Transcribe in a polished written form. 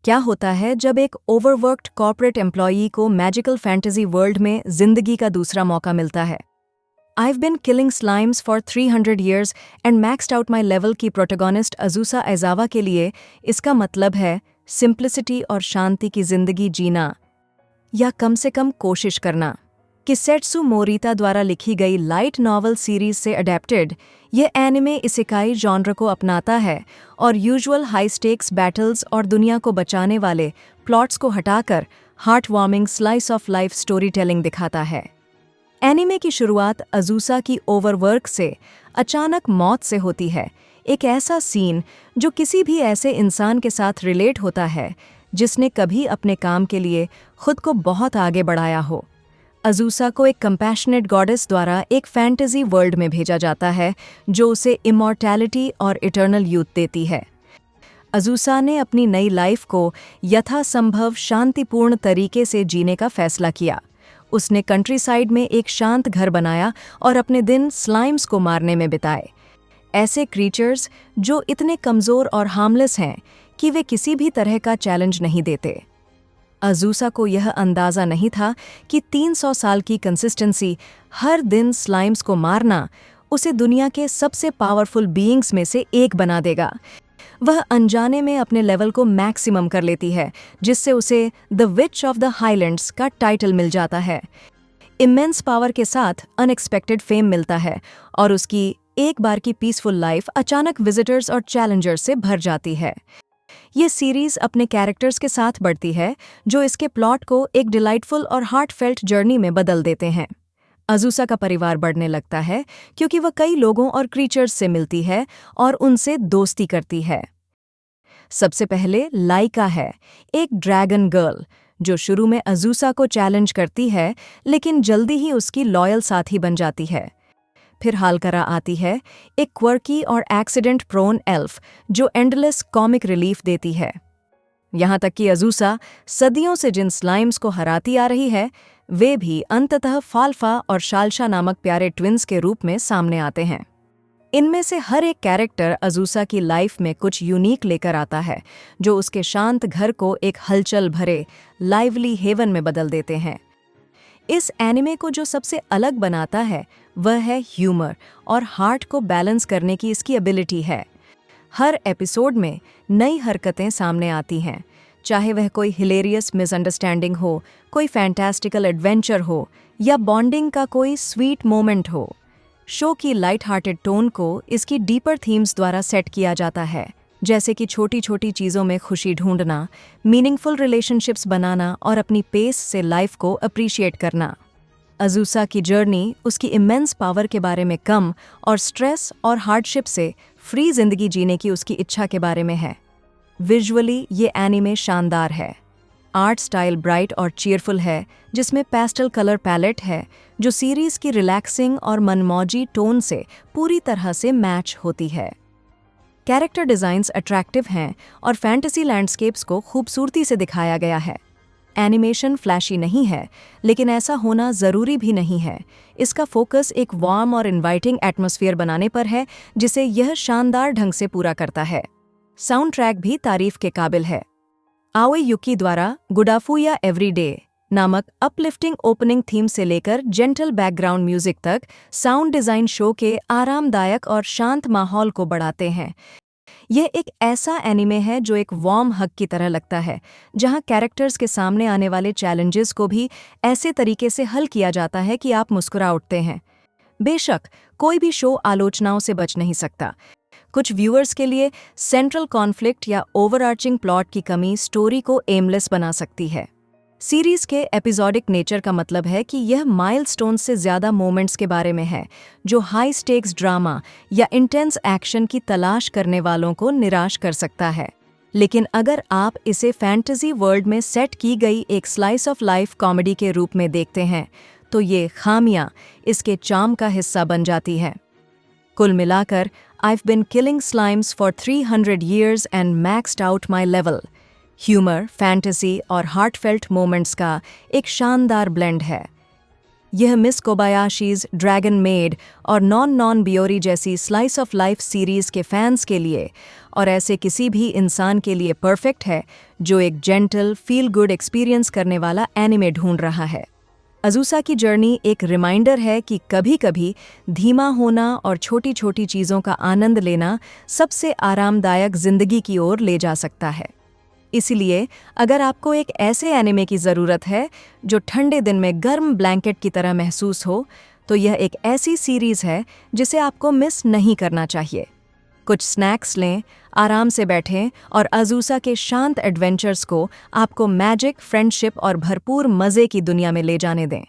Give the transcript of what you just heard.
क्या होता है जब एक ओवरवर्क्ड कॉर्पोरेट एम्प्लॉई को मैजिकल फैंटेसी वर्ल्ड में जिंदगी का दूसरा मौका मिलता है। I've been killing slimes for 300 years and maxed out my level की प्रोटोगोनिस्ट अज़ूसा एज़ावा के लिए इसका मतलब है सिंप्लिसिटी और शांति की जिंदगी जीना, या कम से कम कोशिश करना। किसेट्सु मोरिता द्वारा लिखी गई लाइट नॉवल सीरीज से अडेप्टेड, यह एनिमे इसेकाई जॉनर को अपनाता है और यूजुअल हाई स्टेक्स बैटल्स और दुनिया को बचाने वाले प्लॉट्स को हटाकर heart warming slice of life story telling दिखाता है। एनिमे की शुरुआत अज़ूसा की ओवरवर्क से अचानक मौत से होती है, एक ऐसा सीन जो किसी भी ऐसे इंसान के साथ रिलेट होता है जिसने कभी अपने काम के लिए खुद को बहुत आगे बढ़ाया हो। अज़ूसा को एक कंपैशनेट गॉडेस द्वारा एक फैंटेसी वर्ल्ड में भेजा जाता है जो उसे इमॉर्टैलिटी और इटर्नल यूथ देती है। अज़ूसा ने अपनी नई लाइफ को यथासंभव शांतिपूर्ण तरीके से जीने का फैसला किया। उसने कंट्रीसाइड में एक शांत घर बनाया और अपने दिन स्लाइम्स को मारने में बिताए, ऐसे क्रीचर्स जो इतने कमज़ोर और हार्मलेस हैं कि वे किसी भी तरह का चैलेंज नहीं देते। अज़ूसा को यह अंदाज़ा नहीं था कि 300 साल की कंसिस्टेंसी, हर दिन स्लाइम्स को मारना, उसे दुनिया के सबसे पावरफुल बीइंग्स में से एक बना देगा। वह अनजाने में अपने लेवल को मैक्सिमम कर लेती है, जिससे उसे the which of the highlands का टाइटल मिल जाता है। इमेंस पावर के साथ अनएक्सपेक्टेड फेम मिलता है और उसकी एक बार की पीसफुल लाइफ अचानक विजिटर्स और चैलेंजर्स से भर जाती है। ये सीरीज अपने कैरेक्टर्स के साथ बढ़ती है जो इसके प्लॉट को एक डिलाइटफुल और हार्टफेल्ट जर्नी में बदल देते हैं। अज़ूसा का परिवार बढ़ने लगता है क्योंकि वह कई लोगों और क्रीचर्स से मिलती है और उनसे दोस्ती करती है। सबसे पहले लाइका है, एक ड्रैगन गर्ल जो शुरू में अज़ूसा को चैलेंज करती है लेकिन जल्दी ही उसकी लॉयल साथी बन जाती है। फिर हालकरा आती है, एक क्वर्की और एक्सीडेंट प्रोन एल्फ जो एंडलेस कॉमिक रिलीफ देती है। यहाँ तक कि अज़ूसा सदियों से जिन स्लाइम्स को हराती आ रही है, वे भी अंततः फाल्फा और शाल्शा नामक प्यारे ट्विन्स के रूप में सामने आते हैं। इनमें से हर एक कैरेक्टर अज़ूसा की लाइफ में कुछ यूनिक लेकर आता है जो उसके शांत घर को एक हलचल भरे लाइवली हेवन में बदल देते हैं। इस एनिमे को जो सबसे अलग बनाता है वह है ह्यूमर और हार्ट को बैलेंस करने की इसकी एबिलिटी है। हर एपिसोड में नई हरकतें सामने आती हैं, चाहे वह कोई हिलेरियस मिसअंडरस्टैंडिंग हो, कोई फैंटास्टिकल एडवेंचर हो या बॉन्डिंग का कोई स्वीट मोमेंट हो। शो की लाइट हार्टेड टोन को इसकी डीपर थीम्स द्वारा सेट किया जाता है, जैसे कि छोटी छोटी चीज़ों में खुशी ढूंढना, मीनिंगफुल रिलेशनशिप्स बनाना और अपनी पेस से लाइफ को अप्रिशिएट करना। अज़ूसा की जर्नी उसकी इमेंस पावर के बारे में कम और स्ट्रेस और हार्डशिप से फ्री जिंदगी जीने की उसकी इच्छा के बारे में है। विजुअली ये एनिमे शानदार है। आर्ट स्टाइल ब्राइट और चीयरफुल है, जिसमें पेस्टल कलर पैलेट है जो सीरीज़ की रिलैक्सिंग और मनमौजी टोन से पूरी तरह से मैच होती है। कैरेक्टर डिज़ाइंस अट्रैक्टिव हैं और फैंटेसी लैंडस्केप्स को खूबसूरती से दिखाया गया है। एनिमेशन फ्लैशी नहीं है, लेकिन ऐसा होना ज़रूरी भी नहीं है। इसका फोकस एक वार्म और इनवाइटिंग एटमॉस्फेयर बनाने पर है, जिसे यह शानदार ढंग से पूरा करता है। साउंड ट्रैक भी तारीफ के काबिल है। आओए युकी द्वारा गुडाफू या एवरीडे नामक अपलिफ्टिंग ओपनिंग थीम से लेकर जेंटल बैकग्राउंड म्यूजिक तक साउंड डिज़ाइन शो के आरामदायक और शांत माहौल को बढ़ाते हैं। यह एक ऐसा एनिमे है जो एक वार्म हग की तरह लगता है, जहां कैरेक्टर्स के सामने आने वाले चैलेंजेस को भी ऐसे तरीके से हल किया जाता है कि आप मुस्कुरा उठते हैं। बेशक कोई भी शो आलोचनाओं से बच नहीं सकता। कुछ व्यूअर्स के लिए सेंट्रल कॉन्फ्लिक्ट या ओवरआर्चिंग प्लॉट की कमी स्टोरी को एमलेस बना सकती है। सीरीज के एपिसोडिक नेचर का मतलब है कि यह माइलस्टोन्स से ज़्यादा मोमेंट्स के बारे में है, जो हाई स्टेक्स ड्रामा या इंटेंस एक्शन की तलाश करने वालों को निराश कर सकता है। लेकिन अगर आप इसे फैंटेसी वर्ल्ड में सेट की गई एक स्लाइस ऑफ लाइफ कॉमेडी के रूप में देखते हैं, तो ये खामियां इसके चार्म का हिस्सा बन जाती हैं। कुल मिलाकर, I've been killing slimes for 300 years and maxed out my level। Humour, fantasy और हार्टफेल्ट मोमेंट्स का एक शानदार ब्लेंड है। यह मिस कोबायाशीज़ ड्रैगन मेड और नॉन नॉन बियोरी जैसी स्लाइस ऑफ लाइफ सीरीज़ के फैंस के लिए और ऐसे किसी भी इंसान के लिए परफेक्ट है जो एक जेंटल फील गुड एक्सपीरियंस करने वाला एनिमे ढूंढ रहा है। अज़ूसा की जर्नी एक रिमाइंडर है कि कभी-कभी धीमा होना और छोटी छोटी चीज़ों का आनंद लेना सबसे आरामदायक ज़िंदगी की ओर ले जा सकता है। इसलिए अगर आपको एक ऐसे एनिमे की ज़रूरत है जो ठंडे दिन में गर्म ब्लैंकेट की तरह महसूस हो, तो यह एक ऐसी सीरीज़ है जिसे आपको मिस नहीं करना चाहिए। कुछ स्नैक्स लें, आराम से बैठें और अज़ूसा के शांत एडवेंचर्स को आपको मैजिक, फ्रेंडशिप और भरपूर मज़े की दुनिया में ले जाने दें।